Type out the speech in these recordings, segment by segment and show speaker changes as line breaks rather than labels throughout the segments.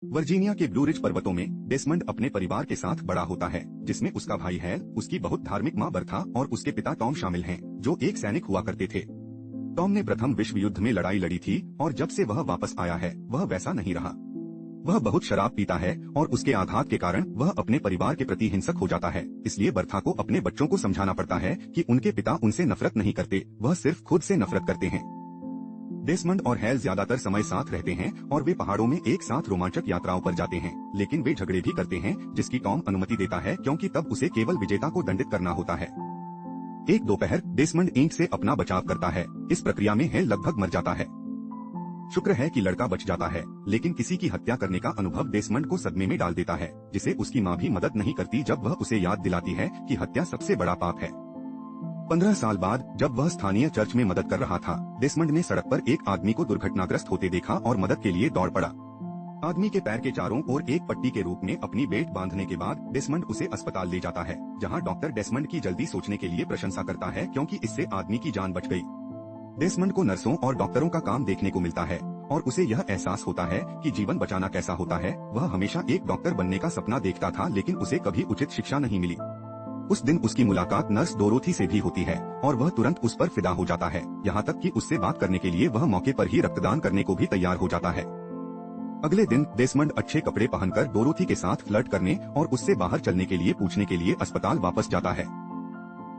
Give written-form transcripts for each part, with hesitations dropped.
Virginia के blue ridge पर्वतों में डेसमंड अपने परिवार के साथ बड़ा होता है, जिसमें उसका भाई हैल, उसकी बहुत धार्मिक माँ बर्था और उसके पिता टॉम शामिल हैं, जो एक सैनिक हुआ करते थे। टॉम ने प्रथम विश्व युद्ध में लड़ाई लड़ी थी और जब से वह वापस आया है वह वैसा नहीं रहा। वह बहुत शराब पीता है और उसके आघात के कारण वह अपने परिवार के प्रति हिंसक हो जाता है। इसलिए बर्था को अपने बच्चों को समझाना पड़ता है कि उनके पिता उनसे नफरत नहीं करते, वह सिर्फ खुद से नफरत करते हैं। डेसमंड और हैल ज्यादातर समय साथ रहते हैं और वे पहाड़ों में एक साथ रोमांचक यात्राओं पर जाते हैं, लेकिन वे झगड़े भी करते हैं, जिसकी टॉम अनुमति देता है क्योंकि तब उसे केवल विजेता को दंडित करना होता है। एक दोपहर डेसमंड ईंट से अपना बचाव करता है। इस प्रक्रिया में हैल लगभग मर जाता है। शुक्र है कि लड़का बच जाता है, लेकिन किसी की हत्या करने का अनुभव डेसमंड को सदमे में डाल देता है, जिसे उसकी माँ भी मदद नहीं करती जब वह उसे याद दिलाती है कि हत्या सबसे बड़ा पाप है। 15 साल बाद जब वह स्थानीय चर्च में मदद कर रहा था, डेसमंड ने सड़क पर एक आदमी को दुर्घटनाग्रस्त होते देखा और मदद के लिए दौड़ पड़ा। आदमी के पैर के चारों ओर एक पट्टी के रूप में अपनी बेल्ट बांधने के बाद डेसमंड उसे अस्पताल ले जाता है, जहां डॉक्टर डेसमंड की जल्दी सोचने के लिए प्रशंसा करता है क्योंकि इससे आदमी की जान बच गई। डेसमंड को नर्सों और डॉक्टरों का काम देखने को मिलता है और उसे यह एहसास होता है कि जीवन बचाना कैसा होता है। वह हमेशा एक डॉक्टर बनने का सपना देखता था, लेकिन उसे कभी उचित शिक्षा नहीं मिली। उस दिन उसकी मुलाकात नर्स डोरोथी से भी होती है और वह तुरंत उस पर फिदा हो जाता है, यहाँ तक कि उससे बात करने के लिए वह मौके पर ही रक्तदान करने को भी तैयार हो जाता है। अगले दिन डेसमंड अच्छे कपड़े पहनकर डोरोथी के साथ फ्लर्ट करने और उससे बाहर चलने के लिए पूछने के लिए अस्पताल वापस जाता है।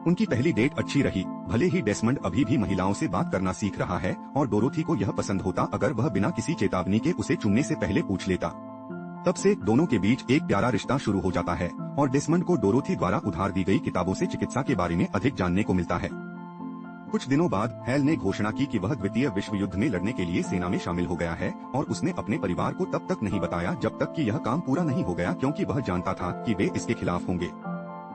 उनकी पहली डेट अच्छी रही, भले ही डेसमंड अभी भी महिलाओं से बात करना सीख रहा है और डोरोथी को यह पसंद होता अगर वह बिना किसी चेतावनी के उसे चुनने से पहले पूछ लेता। तब से दोनों के बीच एक प्यारा रिश्ता शुरू हो जाता है और डेसमंड को डोरोथी द्वारा उधार दी गई किताबों से चिकित्सा के बारे में अधिक जानने को मिलता है। कुछ दिनों बाद हैल ने घोषणा की कि वह द्वितीय विश्व युद्ध में लड़ने के लिए सेना में शामिल हो गया है और उसने अपने परिवार को तब तक नहीं बताया जब तक कि यह काम पूरा नहीं हो गया, क्योंकि वह जानता था कि वे इसके खिलाफ होंगे।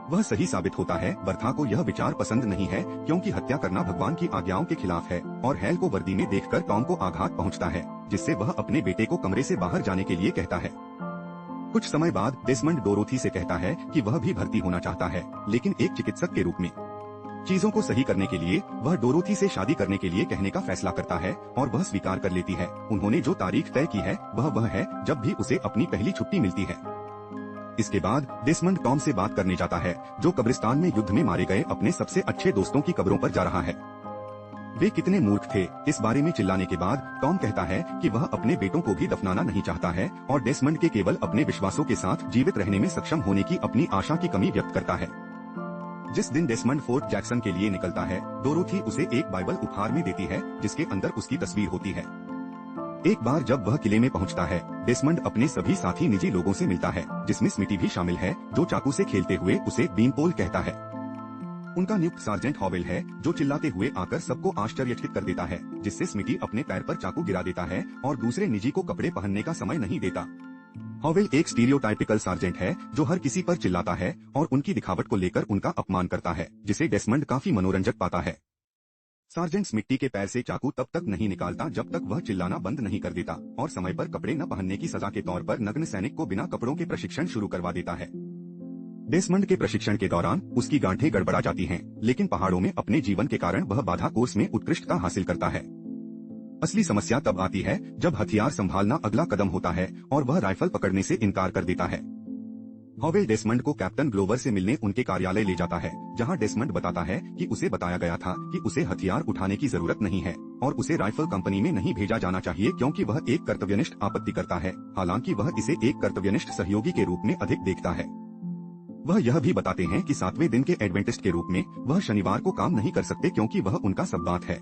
वह सही साबित होता है। बर्था को यह विचार पसंद नहीं है क्योंकि हत्या करना भगवान की आज्ञाओं के खिलाफ है और हैल को वर्दी में देखकर टॉम को आघात पहुंचता है, जिससे वह अपने बेटे को कमरे से बाहर जाने के लिए कहता है। कुछ समय बाद डेसमंड डोरोथी से कहता है कि वह भी भर्ती होना चाहता है, लेकिन एक चिकित्सक के रूप में। चीजों को सही करने के लिए वह डोरोथी से शादी करने के लिए कहने का फैसला करता है और वह स्वीकार कर लेती है। उन्होंने जो तारीख तय की है वह है जब भी उसे अपनी पहली छुट्टी मिलती है। इसके बाद डेसमंड टॉम से बात करने जाता है, जो कब्रिस्तान में युद्ध में मारे गए अपने सबसे अच्छे दोस्तों की कब्रों पर जा रहा है। वे कितने मूर्ख थे। इस बारे में चिल्लाने के बाद टॉम कहता है कि वह अपने बेटों को भी दफनाना नहीं चाहता है और डेसमंड के केवल अपने विश्वासों के साथ जीवित रहने में सक्षम होने की अपनी आशा की कमी व्यक्त करता है। जिस दिन डेसमंड फोर्ट जैक्सन के लिए निकलता है, डोरोथी उसे एक बाइबल उपहार में देती है जिसके अंदर उसकी तस्वीर होती है। एक बार जब वह किले में पहुंचता है, डेसमंड अपने सभी साथी निजी लोगों से मिलता है, जिसमें स्मिटी भी शामिल है, जो चाकू से खेलते हुए उसे बीनपोल कहता है। उनका नियुक्त सार्जेंट हॉवेल है, जो चिल्लाते हुए आकर सबको आश्चर्यचकित कर देता है, जिससे स्मिटी अपने पैर पर चाकू गिरा देता है और दूसरे निजी को कपड़े पहनने का समय नहीं देता। हॉवेल एक स्टीरियोटाइपिकल सार्जेंट है जो हर किसी पर चिल्लाता है और उनकी दिखावट को लेकर उनका अपमान करता है, जिसे डेसमंड काफी मनोरंजक पाता है। सार्जेंट स्मिटी के पैर से चाकू तब तक नहीं निकालता जब तक वह चिल्लाना बंद नहीं कर देता और समय पर कपड़े न पहनने की सजा के तौर पर नग्न सैनिक को बिना कपड़ों के प्रशिक्षण शुरू करवा देता है। डेसमंड के प्रशिक्षण के दौरान उसकी गांठें गड़बड़ा जाती हैं, लेकिन पहाड़ों में अपने जीवन के कारण वह बाधा कोर्स में उत्कृष्टता हासिल करता है। असली समस्या तब आती है जब हथियार संभालना अगला कदम होता है और वह राइफल पकड़ने से इनकार कर देता है। हॉवेल डेसमंड को कैप्टन ग्लोवर से मिलने उनके कार्यालय ले जाता है, जहां डेसमंड बताता है कि उसे बताया गया था कि उसे हथियार उठाने की जरूरत नहीं है और उसे राइफल कंपनी में नहीं भेजा जाना चाहिए क्योंकि वह एक कर्तव्यनिष्ठ आपत्ति करता है, हालांकि वह इसे एक कर्तव्यनिष्ठ सहयोगी के रूप में अधिक देखता है। वह यह भी बताते हैं कि 7वें दिन के एडवेंटिस्ट के रूप में वह शनिवार को काम नहीं कर सकते क्योंकि वह उनका सब्बात है।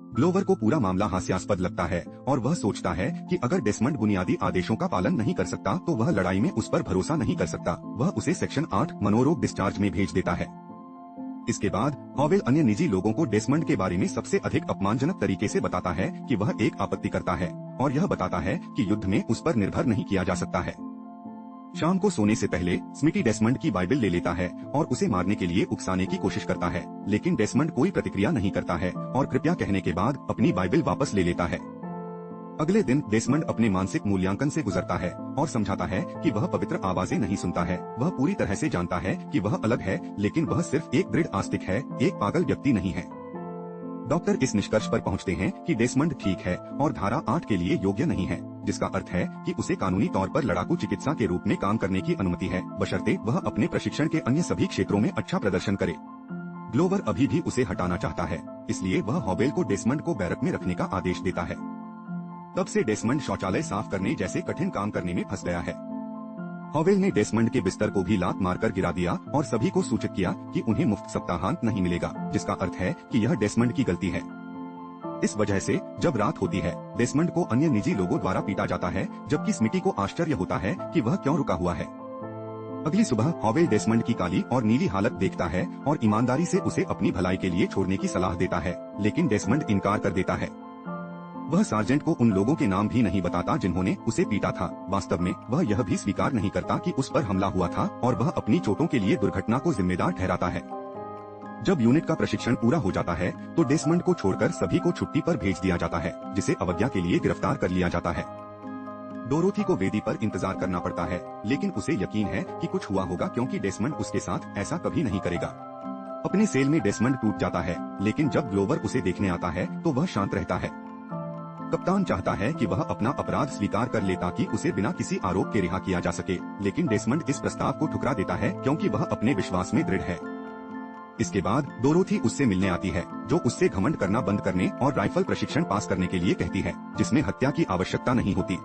ग्लोवर को पूरा मामला हास्यास्पद लगता है और वह सोचता है कि अगर डेसमंड बुनियादी आदेशों का पालन नहीं कर सकता तो वह लड़ाई में उस पर भरोसा नहीं कर सकता। वह उसे सेक्शन 8 मनोरोग डिस्चार्ज में भेज देता है। इसके बाद हॉवेल अन्य निजी लोगों को डेसमंड के बारे में सबसे अधिक अपमानजनक तरीके से बताता है कि वह एक आपत्ति करता है और यह बताता है कि युद्ध में उस पर निर्भर नहीं किया जा सकता है। शाम को सोने से पहले स्मिटी डेसमंड की बाइबल ले लेता है और उसे मारने के लिए उकसाने की कोशिश करता है, लेकिन डेसमंड कोई प्रतिक्रिया नहीं करता है और कृपया कहने के बाद अपनी बाइबल वापस ले लेता है। अगले दिन डेसमंड अपने मानसिक मूल्यांकन से गुजरता है और समझाता है कि वह पवित्र आवाजें नहीं सुनता है। वह पूरी तरह से जानता है कि वह अलग है, लेकिन वह सिर्फ एक दृढ़ आस्तिक है, एक पागल व्यक्ति नहीं है। डॉक्टर इस निष्कर्ष पर पहुंचते हैं कि डेसमंड ठीक है और धारा 8 के लिए योग्य नहीं है, जिसका अर्थ है कि उसे कानूनी तौर पर लड़ाकू चिकित्सा के रूप में काम करने की अनुमति है, बशर्ते वह अपने प्रशिक्षण के अन्य सभी क्षेत्रों में अच्छा प्रदर्शन करे। ग्लोवर अभी भी उसे हटाना चाहता है, इसलिए वह हॉवेल को डेसमंड को बैरक में रखने का आदेश देता है। तब से डेसमंड शौचालय साफ करने जैसे कठिन काम करने में फंस गया है। हॉवेल ने डेसमंड के बिस्तर को भी लात मारकर गिरा दिया और सभी को सूचित किया कि उन्हें मुफ्त सप्ताहांत नहीं मिलेगा, जिसका अर्थ है कि यह डेसमंड की गलती है। इस वजह से जब रात होती है, डेसमंड को अन्य निजी लोगों द्वारा पीटा जाता है, जबकि स्मिटी को आश्चर्य होता है कि वह क्यों रुका हुआ है। अगली सुबह हॉवेल डेसमंड की काली और नीली हालत देखता है और ईमानदारी से उसे अपनी भलाई के लिए छोड़ने की सलाह देता है, लेकिन डेसमंड इनकार कर देता है। वह सार्जेंट को उन लोगों के नाम भी नहीं बताता जिन्होंने उसे पीटा था। वास्तव में वह यह भी स्वीकार नहीं करता कि उस पर हमला हुआ था और वह अपनी चोटों के लिए दुर्घटना को जिम्मेदार ठहराता है। जब यूनिट का प्रशिक्षण पूरा हो जाता है तो डेसमंड को छोड़कर सभी को छुट्टी पर भेज दिया जाता है, जिसे अवज्ञा के लिए गिरफ्तार कर लिया जाता है। डोरोथी को वेदी पर इंतजार करना पड़ता है, लेकिन उसे यकीन है कि कुछ हुआ होगा क्योंकि डेसमंड उसके साथ ऐसा कभी नहीं करेगा। अपने सेल में डेसमंड टूट जाता है, लेकिन जब ग्लोवर उसे देखने आता है तो वह शांत रहता है। कप्तान चाहता है कि वह अपना अपराध स्वीकार कर ले ताकि उसे बिना किसी आरोप के रिहा किया जा सके, लेकिन डेसमंड इस प्रस्ताव को ठुकरा देता है क्योंकि वह अपने विश्वास में दृढ़ है। इसके बाद डोरोथी उससे मिलने आती है, जो उससे घमंड करना बंद करने और राइफल प्रशिक्षण पास करने के लिए कहती है, जिसमें हत्या की आवश्यकता नहीं होती।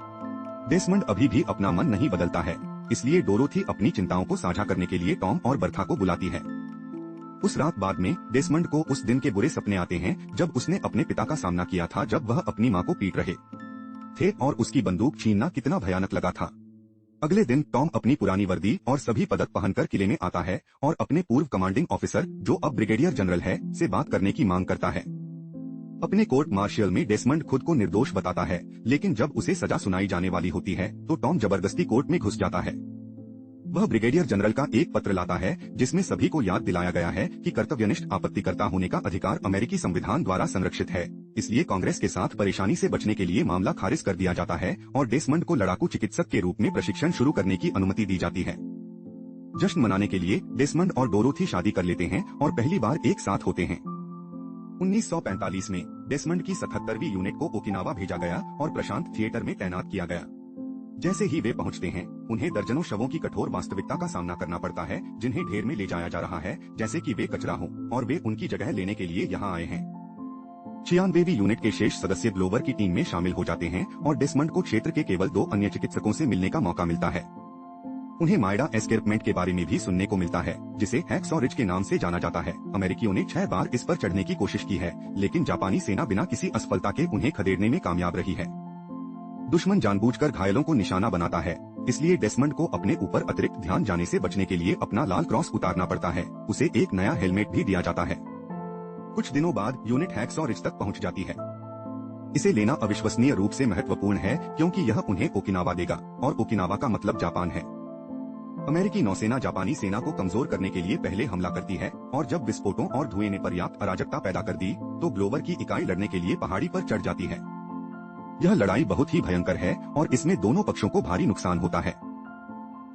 डेसमंड अभी भी अपना मन नहीं बदलता है, इसलिए डोरोथी अपनी चिंताओं को साझा करने के लिए टॉम और बर्था को बुलाती है। उस रात बाद में डेसमंड को उस दिन के बुरे सपने आते हैं जब उसने अपने पिता का सामना किया था जब वह अपनी मां को पीट रहे थे और उसकी बंदूक छीनना कितना भयानक लगा था। अगले दिन टॉम अपनी पुरानी वर्दी और सभी पदक पहनकर किले में आता है और अपने पूर्व कमांडिंग ऑफिसर, जो अब ब्रिगेडियर जनरल है, से बात करने की मांग करता है। अपने कोर्ट मार्शियल में डेसमंड खुद को निर्दोष बताता है, लेकिन जब उसे सजा सुनाई जाने वाली होती है तो टॉम जबरदस्ती कोर्ट में घुस जाता है। वह ब्रिगेडियर जनरल का एक पत्र लाता है जिसमें सभी को याद दिलाया गया है कि कर्तव्यनिष्ठ आपत्तिकर्ता होने का अधिकार अमेरिकी संविधान द्वारा संरक्षित है, इसलिए कांग्रेस के साथ परेशानी से बचने के लिए मामला खारिज कर दिया जाता है और डेसमंड को लड़ाकू चिकित्सक के रूप में प्रशिक्षण शुरू करने की अनुमति दी जाती है। जश्न मनाने के लिए डेसमंड और डोरोथी शादी कर लेते हैं और पहली बार एक साथ होते हैं। 1945 में डेसमंड की 77वीं यूनिट को ओकिनावा भेजा गया और प्रशांत थिएटर में तैनात किया गया। जैसे ही वे पहुंचते हैं, उन्हें दर्जनों शवों की कठोर वास्तविकता का सामना करना पड़ता है, जिन्हें ढेर में ले जाया जा रहा है जैसे कि वे कचरा हो और वे उनकी जगह लेने के लिए यहाँ आए हैं। 96वीं यूनिट के शेष सदस्य ग्लोवर की टीम में शामिल हो जाते हैं और डेसमंड को क्षेत्र के केवल 2 अन्य चिकित्सकों से मिलने का मौका मिलता है। उन्हें माइडा एस्केर्पमेंट के बारे में भी सुनने को मिलता है, जिसे हैक्सॉ रिज के नाम से जाना जाता है। अमेरिकियों ने 6 बार इस पर चढ़ने की कोशिश की है, लेकिन जापानी सेना बिना किसी असफलता के उन्हें खदेड़ने में कामयाब रही है। दुश्मन जानबूझकर घायलों को निशाना बनाता है, इसलिए डेसमंड को अपने ऊपर अतिरिक्त ध्यान जाने से बचने के लिए अपना लाल क्रॉस उतारना पड़ता है। उसे एक नया हेलमेट भी दिया जाता है। कुछ दिनों बाद यूनिट हैक्सॉ रिज तक पहुंच जाती है। इसे लेना अविश्वसनीय रूप से महत्वपूर्ण है क्योंकि यह उन्हें ओकिनावा देगा, और ओकिनावा का मतलब जापान है। अमेरिकी नौसेना जापानी सेना को कमजोर करने के लिए पहले हमला करती है, और जब विस्फोटों और धुएं ने पर्याप्त अराजकता पैदा कर दी तो ग्लोवर की इकाई लड़ने के लिए पहाड़ी पर चढ़ जाती है। यह लड़ाई बहुत ही भयंकर है और इसमें दोनों पक्षों को भारी नुकसान होता है।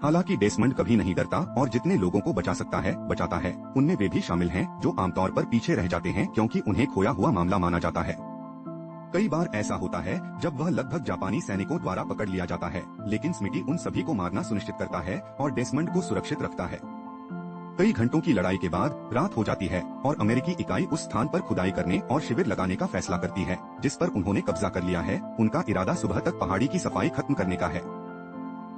हालांकि डेसमंड कभी नहीं डरता और जितने लोगों को बचा सकता है बचाता है। उनमें वे भी शामिल हैं जो आमतौर पर पीछे रह जाते हैं क्योंकि उन्हें खोया हुआ मामला माना जाता है। कई बार ऐसा होता है जब वह लगभग जापानी सैनिकों द्वारा पकड़ लिया जाता है, लेकिन स्मिटी उन सभी को मारना सुनिश्चित करता है और डेसमंड को सुरक्षित रखता है। कई घंटों की लड़ाई के बाद रात हो जाती है और अमेरिकी इकाई उस स्थान पर खुदाई करने और शिविर लगाने का फैसला करती है जिस पर उन्होंने कब्जा कर लिया है। उनका इरादा सुबह तक पहाड़ी की सफाई खत्म करने का है।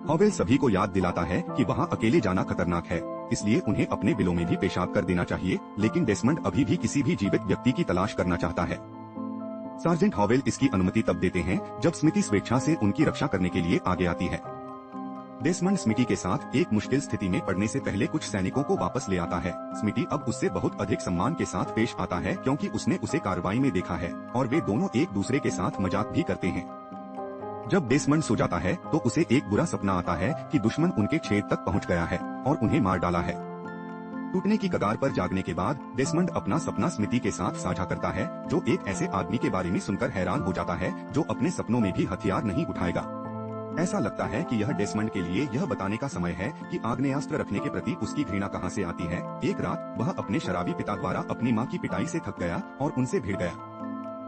हॉवेल सभी को याद दिलाता है कि वहां अकेले जाना खतरनाक है, इसलिए उन्हें अपने बिलों में भी पेशाब कर देना चाहिए, लेकिन डेसमंड अभी भी किसी भी जीवित व्यक्ति की तलाश करना चाहता है। सार्जेंट हॉवेल इसकी अनुमति तब देते हैं जब स्मिटी स्वेच्छा से उनकी रक्षा करने के लिए आगे आती है। डेसमंड स्मिटी के साथ एक मुश्किल स्थिति में पड़ने से पहले कुछ सैनिकों को वापस ले आता है। स्मिटी अब उससे बहुत अधिक सम्मान के साथ पेश आता है क्योंकि उसने उसे कार्रवाई में देखा है और वे दोनों एक दूसरे के साथ मजाक भी करते हैं। जब डेसमंड सो जाता है तो उसे एक बुरा सपना आता है कि दुश्मन उनके छेद तक पहुंच गया है और उन्हें मार डाला है। टूटने की कगार पर जागने के बाद डेसमंड अपना सपना स्मिटी के साथ साझा करता है, जो एक ऐसे आदमी के बारे में सुनकर हैरान हो जाता है जो अपने सपनों में भी हथियार नहीं उठाएगा। ऐसा लगता है कि यह डेसमंड के लिए यह बताने का समय है कि आग्नेयास्त्र रखने के प्रति उसकी घृणा कहां से आती है। एक रात वह अपने शराबी पिता द्वारा अपनी मां की पिटाई से थक गया और उनसे भिड़ गया।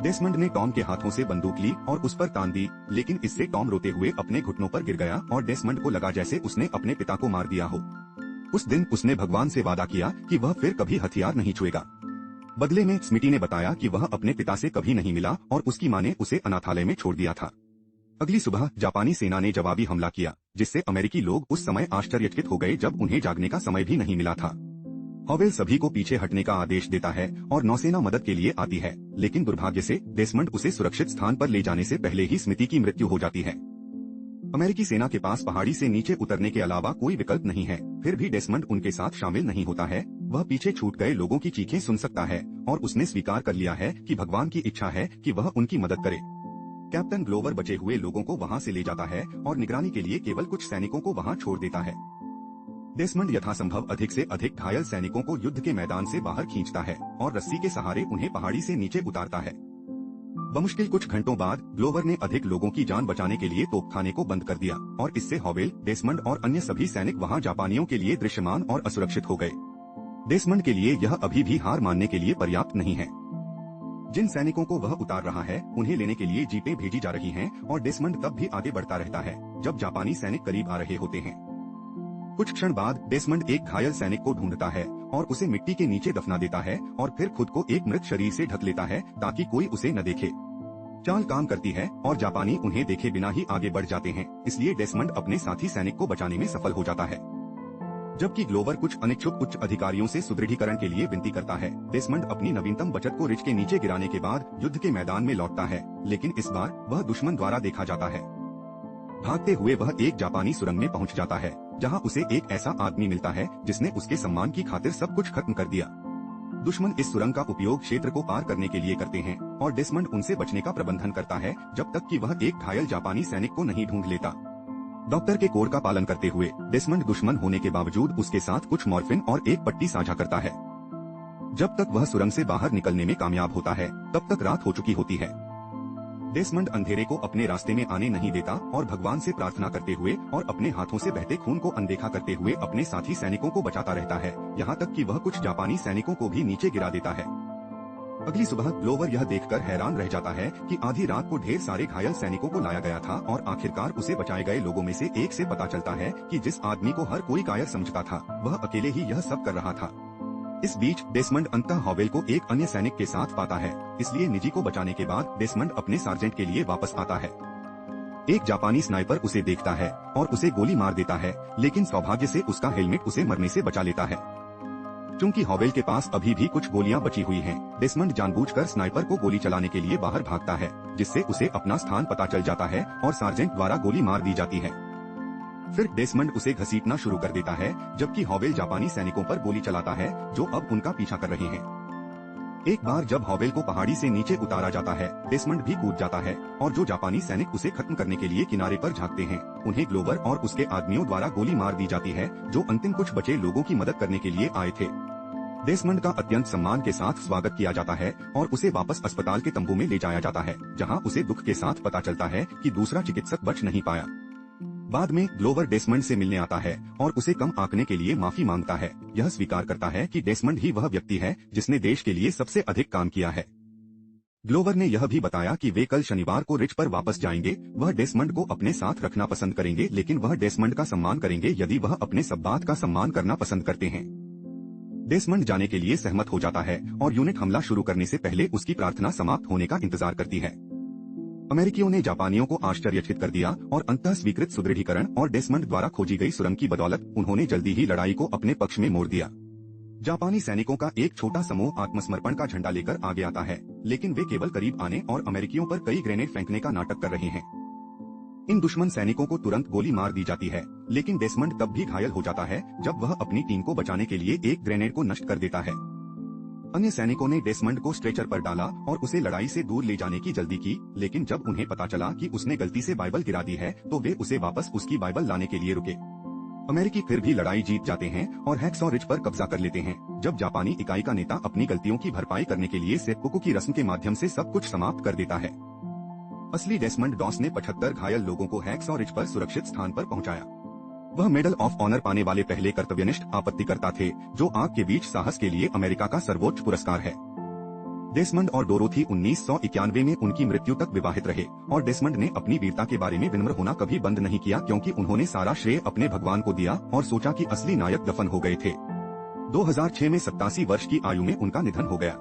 डेसमंड ने टॉम के हाथों से बंदूक ली और उस पर तान दी, लेकिन इससे टॉम रोते हुए अपने घुटनों पर गिर गया और डेसमंड को लगा जैसे उसने अपने पिता को मार दिया हो। उस दिन उसने भगवान से वादा किया कि वह फिर कभी हथियार नहीं छुएगा। बदले में स्मिटी ने बताया कि वह अपने पिता से कभी नहीं मिला और उसकी मां ने उसे अनाथालय में छोड़ दिया था। अगली सुबह जापानी सेना ने जवाबी हमला किया, जिससे अमेरिकी लोग उस समय आश्चर्यचकित हो गए जब उन्हें जागने का समय भी नहीं मिला था। हॉवेल सभी को पीछे हटने का आदेश देता है और नौसेना मदद के लिए आती है, लेकिन दुर्भाग्य से डेसमंड उसे सुरक्षित स्थान पर ले जाने से पहले ही स्मिटी की मृत्यु हो जाती है। अमेरिकी सेना के पास पहाड़ी से नीचे उतरने के अलावा कोई विकल्प नहीं है, फिर भी डेसमंड उनके साथ शामिल नहीं होता है। वह पीछे छूट गए लोगों की चीखें सुन सकता है और उसने स्वीकार कर लिया है कि भगवान की इच्छा है कि वह उनकी मदद करे। कैप्टन ग्लोवर बचे हुए लोगों को वहां से ले जाता है और निगरानी के लिए केवल कुछ सैनिकों को वहां छोड़ देता है। डेसमंड यथासंभव अधिक से अधिक घायल सैनिकों को युद्ध के मैदान से बाहर खींचता है और रस्सी के सहारे उन्हें पहाड़ी से नीचे उतारता है। बमुश्किल कुछ घंटों बाद ग्लोवर ने अधिक लोगों की जान बचाने के लिए तोपखाने को बंद कर दिया और इससे हॉवेल, डेसमंड और अन्य सभी सैनिक वहां जापानियों के लिए दृश्यमान और असुरक्षित हो गए। डेसमंड के लिए यह अभी भी हार मानने के लिए पर्याप्त नहीं है। जिन सैनिकों को वह उतार रहा है उन्हें लेने के लिए जीपें भेजी जा रही हैं और डेसमंड तब भी आगे बढ़ता रहता है जब जापानी सैनिक करीब आ रहे होते हैं। कुछ क्षण बाद डेसमंड एक घायल सैनिक को ढूंढता है और उसे मिट्टी के नीचे दफना देता है और फिर खुद को एक मृत शरीर से ढक लेता है ताकि कोई उसे न देखे। चाल काम करती है और जापानी उन्हें देखे बिना ही आगे बढ़ जाते हैं, इसलिए डेसमंड अपने साथी सैनिक को बचाने में सफल हो जाता है। जबकि ग्लोवर कुछ अनिच्छुक उच्च अधिकारियों से सुदृढ़ीकरण के लिए विनती करता है, डेसमंड अपनी नवीनतम बचत को रिज के नीचे गिराने के बाद युद्ध के मैदान में लौटता है, लेकिन इस बार वह दुश्मन द्वारा देखा जाता है। भागते हुए वह एक जापानी सुरंग में पहुंच जाता है, जहां उसे एक ऐसा आदमी मिलता है जिसने उसके सम्मान की खातिर सब कुछ खत्म कर दिया। दुश्मन इस सुरंग का उपयोग क्षेत्र को पार करने के लिए करते हैं और डेसमंड उनसे बचने का प्रबंधन करता है जब तक कि वह एक घायल जापानी सैनिक को नहीं ढूंढ लेता। डॉक्टर के कोड का पालन करते हुए डेसमंड दुश्मन होने के बावजूद उसके साथ कुछ मॉर्फिन और एक पट्टी साझा करता है। जब तक वह सुरंग से बाहर निकलने में कामयाब होता है तब तक रात हो चुकी होती है। डेसमंड अंधेरे को अपने रास्ते में आने नहीं देता और भगवान से प्रार्थना करते हुए और अपने हाथों से बहते खून को अनदेखा करते हुए अपने साथी सैनिकों को बचाता रहता है, यहाँ तक कि वह कुछ जापानी सैनिकों को भी नीचे गिरा देता है। अगली सुबह ग्लोवर यह देखकर हैरान रह जाता है कि आधी रात को ढेर सारे घायल सैनिकों को लाया गया था और आखिरकार उसे बचाए गए लोगों में से एक से पता चलता है कि जिस आदमी को हर कोई कायर समझता था वह अकेले ही यह सब कर रहा था। इस बीच डेसमंड अंततः हॉवेल को एक अन्य सैनिक के साथ पाता है, इसलिए निजी को बचाने के बाद डेसमंड अपने सार्जेंट के लिए वापस आता है। एक जापानी स्नाइपर उसे देखता है और उसे गोली मार देता है, लेकिन सौभाग्य से उसका हेलमेट उसे मरने से बचा लेता है। चूंकि हॉवेल के पास अभी भी कुछ गोलियां बची हुई हैं, डेसमंड जानबूझकर स्नाइपर को गोली चलाने के लिए बाहर भागता है, जिससे उसे अपना स्थान पता चल जाता है और सार्जेंट द्वारा गोली मार दी जाती है। फिर डेसमंड उसे घसीटना शुरू कर देता है, जबकि हॉवेल जापानी सैनिकों पर गोली चलाता है जो अब उनका पीछा कर रहे हैं। एक बार जब हॉवेल को पहाड़ी से नीचे उतारा जाता है, डेसमंड भी कूद जाता है और जो जापानी सैनिक उसे खत्म करने के लिए किनारे पर झांकते हैं, उन्हें ग्लोवर और उसके आदमियों द्वारा गोली मार दी जाती है जो अंतिम कुछ बचे लोगों की मदद करने के लिए आए थे। डेसमंड का अत्यंत सम्मान के साथ स्वागत किया जाता है और उसे वापस अस्पताल के तंबू में ले जाया जाता है, जहां उसे दुख के साथ पता चलता है कि दूसरा चिकित्सक बच नहीं पाया। बाद में ग्लोवर डेसमंड से मिलने आता है और उसे कम आंकने के लिए माफी मांगता है। यह स्वीकार करता है कि डेसमंड ही वह व्यक्ति है जिसने देश के लिए सबसे अधिक काम किया है। ग्लोवर ने यह भी बताया कि वे कल शनिवार को रिज पर वापस जाएंगे। वह डेसमंड को अपने साथ रखना पसंद करेंगे, लेकिन वह डेसमंड का सम्मान करेंगे यदि वह अपने सब्बात का सम्मान करना पसंद करते हैं। डेसमंड जाने के लिए सहमत हो जाता है और यूनिट हमला शुरू करने से पहले उसकी प्रार्थना समाप्त होने का इंतजार करती है। अमेरिकियों ने जापानियों को आश्चर्यचकित कर दिया और अंततः स्वीकृत सुदृढ़ीकरण और डेसमंड द्वारा खोजी गई सुरंग की बदौलत उन्होंने जल्दी ही लड़ाई को अपने पक्ष में मोड़ दिया। जापानी सैनिकों का एक छोटा समूह आत्मसमर्पण का झंडा लेकर आगे आता है, लेकिन वे केवल करीब आने और अमेरिकियों पर कई ग्रेनेड फेंकने का नाटक कर रहे हैं। इन दुश्मन सैनिकों को तुरंत गोली मार दी जाती है, लेकिन डेसमंड तब भी घायल हो जाता है जब वह अपनी टीम को बचाने के लिए एक ग्रेनेड को नष्ट कर देता है। अन्य सैनिकों ने डेसमंड को स्ट्रेचर पर डाला और उसे लड़ाई से दूर ले जाने की जल्दी की, लेकिन जब उन्हें पता चला कि उसने गलती से बाइबल गिरा दी है तो वे उसे वापस उसकी बाइबल लाने के लिए रुके। अमेरिकी फिर भी लड़ाई जीत जाते हैं और हैक्सॉ रिज पर कब्जा कर लेते हैं, जब जापानी इकाई का नेता अपनी गलतियों की भरपाई करने के लिए सेप्पुकु की रस्म के माध्यम से सब कुछ समाप्त कर देता है। असली डेसमंड डॉस ने 75 घायल लोगों को हैक्सॉ रिज पर सुरक्षित स्थान पर पहुंचाया। वह मेडल ऑफ ऑनर पाने वाले पहले कर्तव्यनिष्ठ आपत्तिकर्ता थे, जो आग के बीच साहस के लिए अमेरिका का सर्वोच्च पुरस्कार है। डेसमंड और डोरोथी 1991 में उनकी मृत्यु तक विवाहित रहे और डेसमंड ने अपनी वीरता के बारे में विनम्र होना कभी बंद नहीं किया क्योंकि उन्होंने सारा श्रेय अपने भगवान को दिया और सोचा कि असली नायक दफन हो गए थे। 2006 में 87 वर्ष की आयु में उनका निधन हो गया।